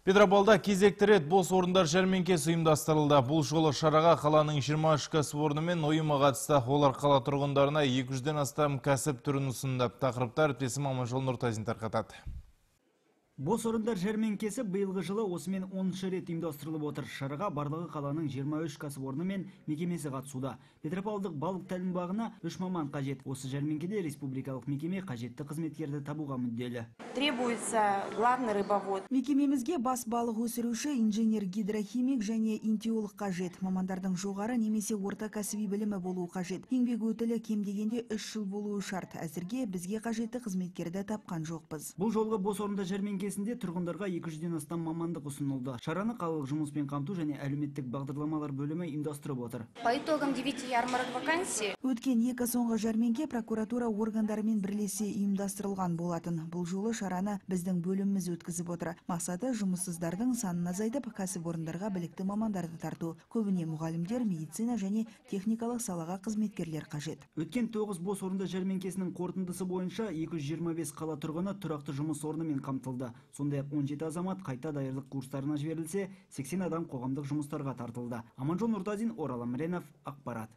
Петропавлда кезекті рет бос орындар жәрмеңкесі ұйымдастырылды. Бұл жолы шараға қаланың 23 кәсіпорны мен ұйымы қатысты. Олар қала тұрғындарына 200-ден астам кәсіп түрін ұсынды. Тақырыптар әріптесім Аманжол Нұртазин тарқатады. Бос орындар жәрмеңкесі биылғы жылы осымен 10-шы рет ұйымдастырылып отыр. Шараға барлығы қаланың 23 кәсіпорны мен мекемесі қатысуда. Петропавлдық балық тәлімбағына 3 маман қажет. Осы жәрмеңкеде республикалық мекеме қажетті қызметкерді табуға мүдделі. Требуется главный рыбовод. Мекемемізге бас балық өсіруші, инженер гидрохимик және интеолог қажет. Мамандардың жоғары немесе орта кәсіби білімі болуы қажет. Еңбек өтілі кем дегенде 3 жыл болуы шарт. Әзірге бізге қажетті қызметкерді тапқан жоқпыз. Бұл жолғы бос орындар жәрмеңкесінде тұрғындарға 200-ден астам мамандық ұсынылды. Шараны қалалық жұмыспен қамту және әлеуметтік бағдарламалар бөлімі ұйымдастырып отыр. По итогам 9 ярмарок вакансий. Өткен екі соңғы жәрмеңке прокуратура органдарымен бірлесе ұйымдастырылған болатын. Бұл жолы шараны біздің бөліміміз өткізіп отыр. Мақсаты жұмыссыздардың санын азайтып, кәсіпорындарға білікті мамандарды тарту. Көбіне мұғалімдер, медицина және техникалық салаға қызметкерлер қажет. Өткен 9 бос орындар жәрмеңкесінің қорытындысы бойынша 225 қала тұрғыны тұрақты жұмыс орнымен қамтылды. Сондай-ақ 17 азамат қайта даярлық курстарына жіберілсе, 80 адам қоғамдық жұмыстарға тартылды. Аманжол Нұртазин, Орал Амренов, ақпарат.